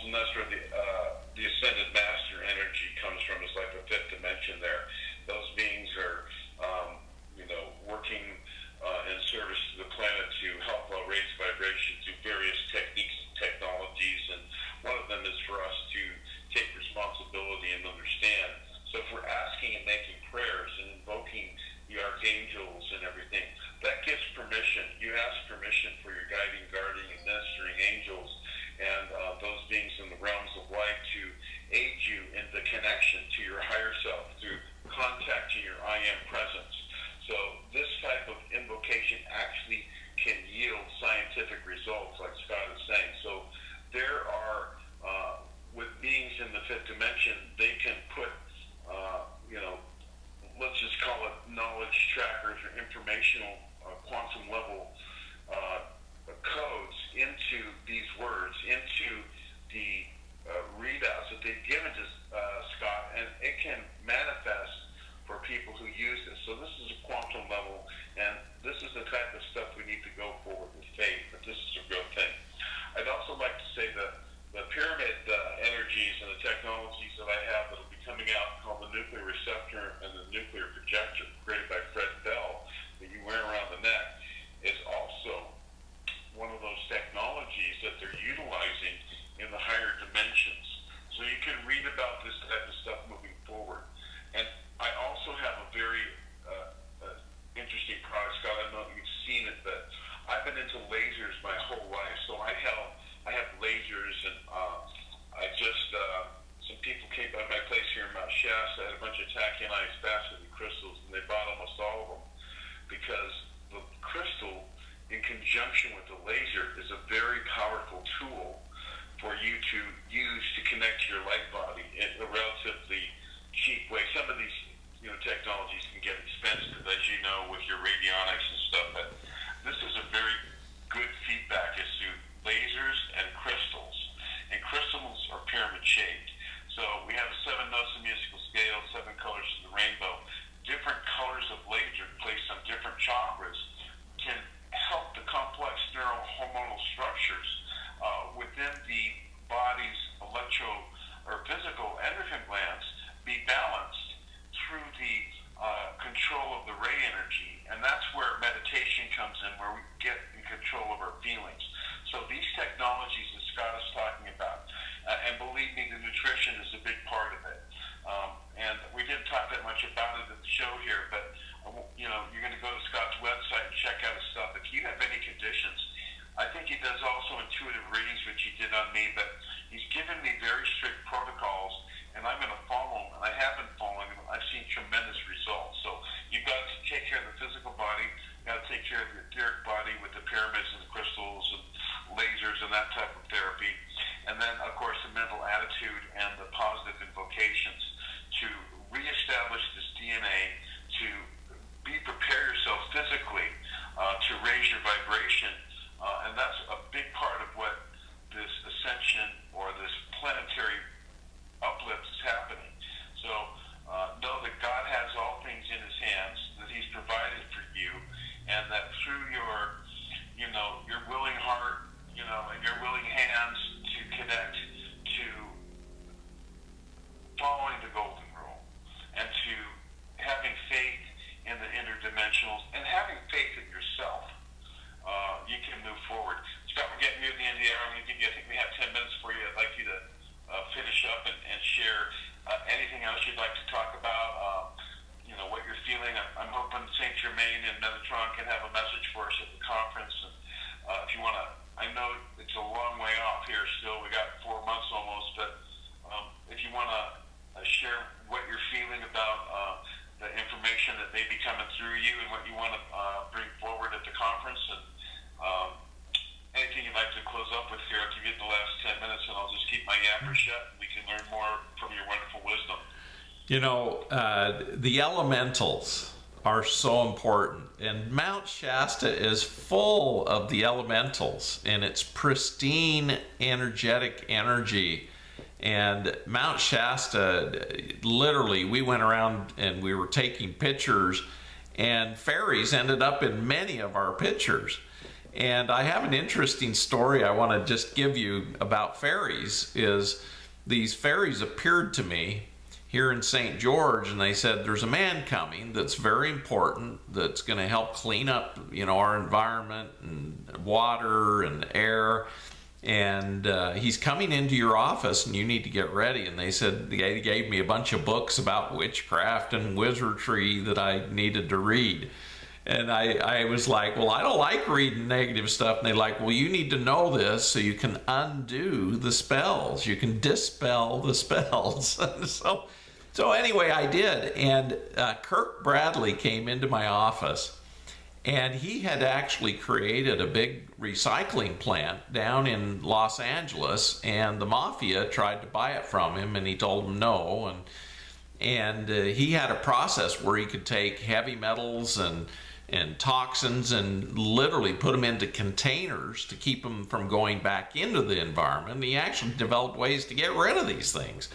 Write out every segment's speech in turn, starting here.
and that's where the ascended master energy comes from. It's like the fifth dimension there. Those beings are, working in service to the planet to help raise vibration through various techniques and technologies, and one of them is for us to take responsibility and understand. So if we're asking and making prayers and invoking the archangels and everything, that gives permission. You ask permission for your guiding, guarding, and ministering angels and those beings in the realms of light to aid you in the connection to your higher self through contacting your I Am presence. So this type of invocation actually can yield scientific results, like Scott is saying. So there are, with beings in the fifth dimension, they can put, let's just call it knowledge trackers or informational quantum level codes into these words, into the readouts that they've given to Scott, and it can manifest for people who use this. So this is a quantum level, and this is the type of stuff we need to go forward with faith, but this is a real thing. I'd also like to say that the pyramid energies and the technologies that I have that will be coming out, called the nuclear receptor and the nuclear projector, created by Fred Bell, that you wear around the neck, is also one of those technologies that they're utilizing in the higher dimensions. So you can read about this type of stuff moving forward. And I also have a very interesting product, Scott. I don't know if you've seen it, but I've been into lasers my whole life. So I have lasers, and some people came by my place here in Mount Shasta. I had a bunch of tachyonized faceted crystals, and they bought almost all of them because the crystal, in conjunction with the laser, is a very powerful tool for you to use to connect to your light body in a relatively cheap way. Some of these technologies can get expensive, as you know, with your radionics and stuff, but this is a very good feedback as to lasers and crystals. And crystals are pyramid shaped. So we have 7 notes of musical scale, 7 colors of the rainbow. Different colors of laser placed on different chakras can help the complex neural hormonal structures within the body's physical endocrine glands be balanced through the control of the ray energy. And that's where meditation comes in, where we get in control of our feelings. So these technologies that Scott is talking about, and believe me, the nutrition is a big part of it. And we didn't talk that much about it at the show here, but you're going to go to Scott's website and check out his stuff. If you have any conditions, I think he does also intuitive readings, which he did on me, but he's given me very strict protocols, and I'm going to follow them, and I have been following them. I've seen tremendous results. So you've got to take care of the physical body, you've got to take care of the etheric body with the pyramids and the crystals and lasers and that type of therapy. And then, of course, the mental attitude and the positive invocations to reestablish this DNA, to prepare yourself physically to raise your vibration. And that's a big part of what this ascension or this planetary uplift is happening. So know that God has all things in his hands, that he's provided for you, and that through your willing heart, and your willing hands to connect to following the golden rule and to having faith in the interdimensionals and having faith in yourself, you can move forward. Scott, we're getting near the end of the hour. I'm going to give you, I think we have 10 minutes for you. I'd like you to finish up and share anything else you'd like to talk about, what you're feeling. I'm hoping St. Germaine and Metatron can have a message for us at the conference. And if you want to, I know it's a long way off here still. We got 4 months almost, but if you want to share what you're feeling about the information that may be coming through you and what you want to bring forward at the conference, and anything you'd like to close up with here, I'll give you the last 10 minutes, and I'll just keep my yapper shut, and we can learn more from your wonderful wisdom. The elementals are so important, and Mount Shasta is full of the elementals and its pristine energetic energy. And Mount Shasta, literally, we went around and we were taking pictures, and fairies ended up in many of our pictures. And I have an interesting story I want to just give you about fairies. Is these fairies appeared to me here in St. George, and they said there's a man coming that's very important, that's going to help clean up, you know, our environment and water and air, and he's coming into your office and you need to get ready. And they said, they gave me a bunch of books about witchcraft and wizardry that I needed to read. And I was like, well, I don't like reading negative stuff. And they're like, well, you need to know this so you can undo the spells. You can dispel the spells. So anyway, I did. And Kirk Bradley came into my office, and he had actually created a big recycling plant down in Los Angeles, and the mafia tried to buy it from him, and he told them no. And he had a process where he could take heavy metals and toxins and literally put them into containers to keep them from going back into the environment. And he actually developed ways to get rid of these things.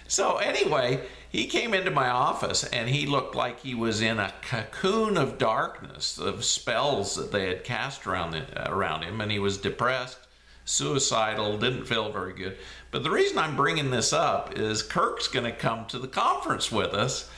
So anyway, he came into my office and he looked like he was in a cocoon of darkness, of spells that they had cast around him, and he was depressed, suicidal, didn't feel very good. But the reason I'm bringing this up is Kirk's going to come to the conference with us.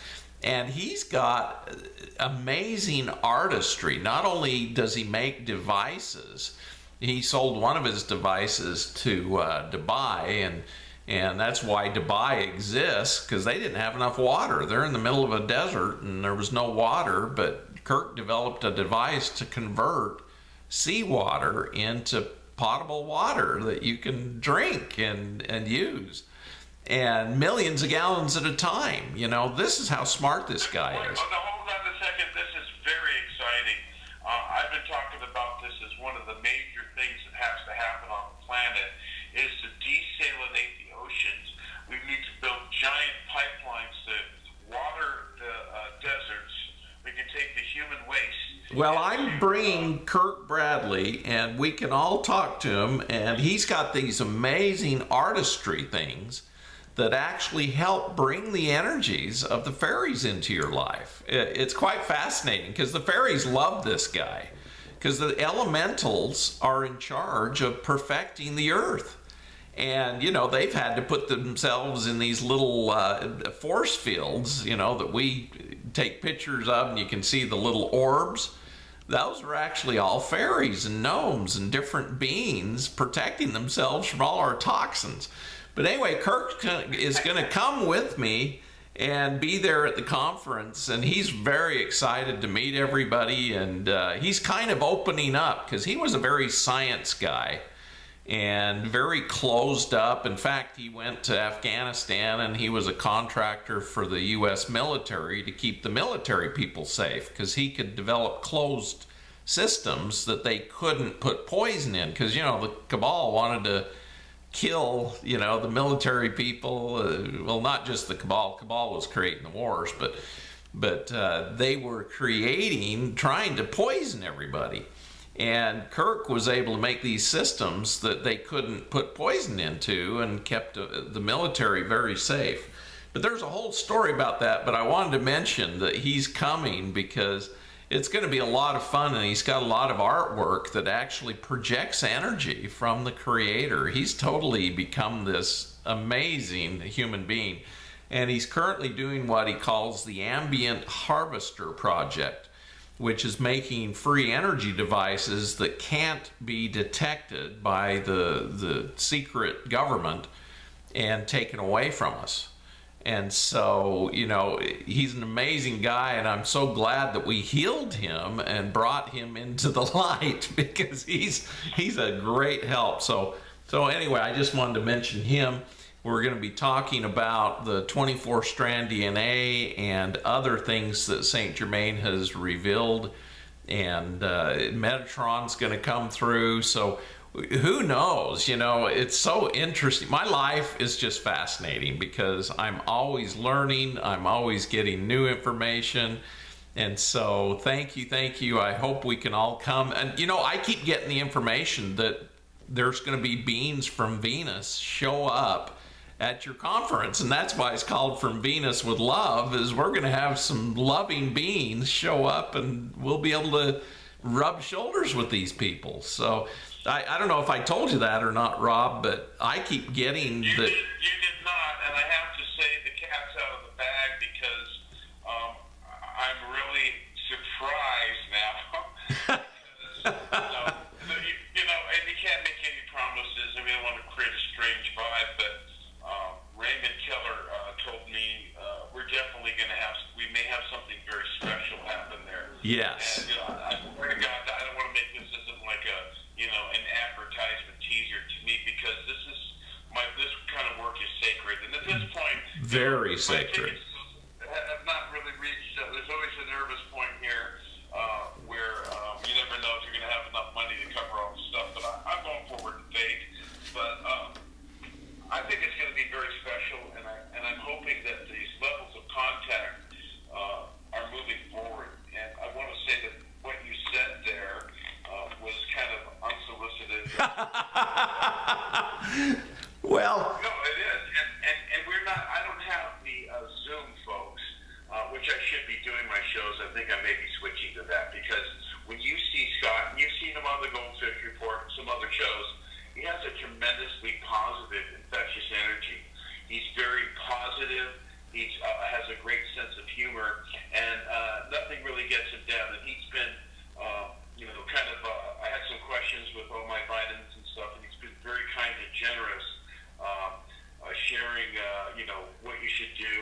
And he's got amazing artistry. Not only does he make devices, he sold one of his devices to Dubai, and that's why Dubai exists, because they didn't have enough water. They're in the middle of a desert and there was no water, but Kirk developed a device to convert seawater into potable water that you can drink and use. And millions of gallons at a time. You know, this is how smart this guy is. Hold on a second. This is very exciting. I've been talking about this as one of the major things that has to happen on the planet is to desalinate the oceans. We need to build giant pipelines to water the deserts. We can take the human waste. Well, I'm bringing Kirk Bradley, and we can all talk to him, and he's got these amazing artistry things that actually help bring the energies of the fairies into your life. It's quite fascinating because the fairies love this guy, because the elementals are in charge of perfecting the earth. And, you know, they've had to put themselves in these little force fields, you know, that we take pictures of, and you can see the little orbs. Those are actually all fairies and gnomes and different beings protecting themselves from all our toxins. But anyway, Kirk is going to come with me and be there at the conference, and he's very excited to meet everybody, and he's kind of opening up because he was a very science guy and very closed up. In fact, he went to Afghanistan and he was a contractor for the U.S. military to keep the military people safe, because he could develop closed systems that they couldn't put poison in, because, you know, the cabal wanted to kill, you know, the military people. Well, not just the cabal. Cabal was creating the wars, but they were trying to poison everybody. And Kirk was able to make these systems that they couldn't put poison into and kept the military very safe. But there's a whole story about that, but I wanted to mention that he's coming because it's going to be a lot of fun, and he's got a lot of artwork that actually projects energy from the creator. He's totally become this amazing human being, and he's currently doing what he calls the Ambient Harvester Project, which is making free energy devices that can't be detected by the secret government and taken away from us. And so, you know, he's an amazing guy, and I'm so glad that we healed him and brought him into the light, because he's a great help. So anyway, I just wanted to mention him. We're going to be talking about the 24-strand DNA and other things that St. Germaine has revealed, and Metatron's going to come through. So who knows, you know, it's so interesting. My life is just fascinating because I'm always learning, I'm always getting new information. And so thank you. I hope we can all come. And, you know, I keep getting the information that there's going to be beings from Venus show up at your conference, and that's why it's called From Venus with Love, is we're going to have some loving beings show up, and we'll be able to rub shoulders with these people. So I don't know if I told you that or not, Rob, but I keep getting you did not, and I have to say the cat's out of the bag because I'm really surprised now. And you can't make any promises. I mean, I don't want to create a strange vibe, but Raymond Keller told me we're definitely going to we may have something very special happen there. Yes. And, I swear to God, I don't want to make this isn't like an advertisement teaser to me, because this kind of work is sacred. And at this point, very sacred. I've not really reached, there's always a nervous point here where you never know if you're going to have enough money to cover all the stuff, but I'm going forward in faith. But I think it's going to be very special, and I'm hoping that these levels of contact are moving forward. And I want to say that what you said there was kind of unsolicited. Well, no, it is, and we're not. I don't have the Zoom folks, which I should be doing my shows. I think I may be switching to that, because when you see Scott, and you've seen him on the Goldfish Report and some other shows, he has a tremendously positive, infectious energy. He's very positive. He has a great sense of humor, and nothing really gets him down. And he's been, I had some questions with all my vitamins and stuff, and he's been very kind and generous, sharing, what you should do.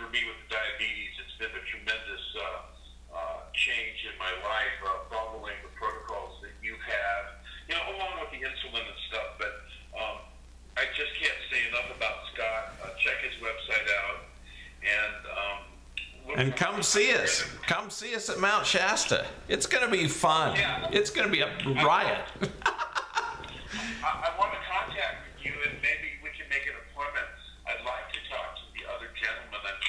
For me with the diabetes, it's been a tremendous change in my life, following the protocols that you have, along with the insulin and stuff. But I just can't say enough about Scott. Check his website out, and come see us. Come see us at Mount Shasta. It's going to be fun. Yeah. It's going to be a riot. I want to contact you, and maybe we can make an appointment. I'd like to talk to the other gentlemen. I'm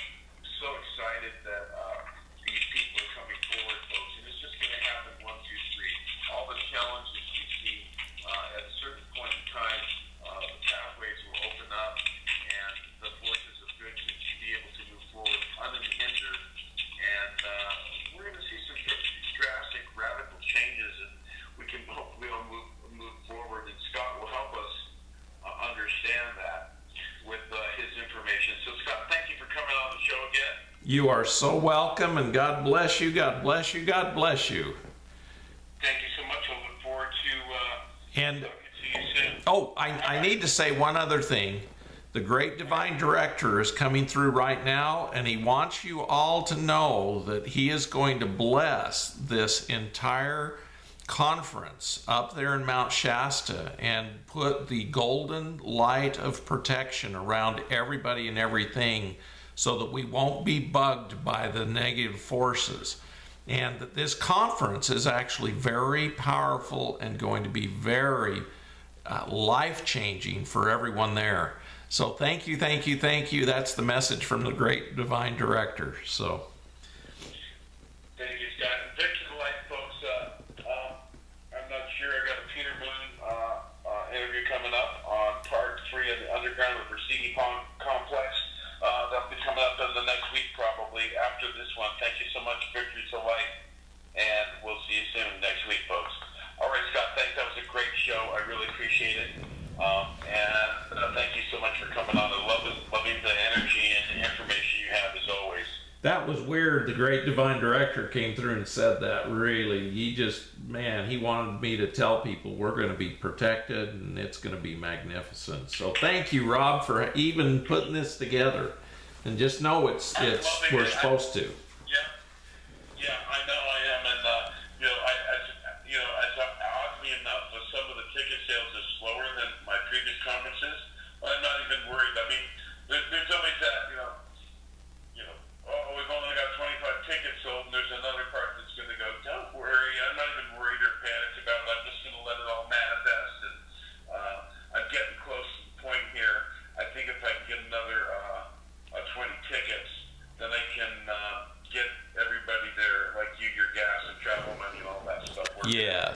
so excited that these people are coming forward, folks. And it's just going to happen 1, 2, 3. All the challenges we see at a certain point in time, the pathways will open up, and the forces of good can be able to move forward unhindered. And we're going to see some drastic, radical changes, and we can hopefully all move forward. And Scott will help us understand that with his information. So, Scott, thank you for coming on the show again. You are so welcome, and God bless you. God bless you. God bless you. Thank you so much. I look forward to and talking to you soon. Oh, I need to say one other thing. The great divine director is coming through right now, and he wants you all to know that he is going to bless this entire conference up there in Mount Shasta and put the golden light of protection around everybody and everything, so that we won't be bugged by the negative forces. And that this conference is actually very powerful and going to be very life-changing for everyone there. So thank you, thank you, thank you. That's the message from the great divine director. So thank you, Scott. And Victor the Light, folks. I'm not sure. I got a Peter Moon interview coming up on part 3 of the Underground of Racine Complex. That'll be coming up in the next week, probably after this one. Thank you so much, Victor the Light, and we'll see you soon next week, folks. All right, Scott. Thanks. That was a great show. I really appreciate it. And thank you so much for coming on. I loving the energy and the information you have, as always. that was weird. The great divine director came through and said that. Really, he just, man, he wanted me to tell people we're going to be protected and it's going to be magnificent. So thank you, Rob, for even putting this together. And just know we're supposed to.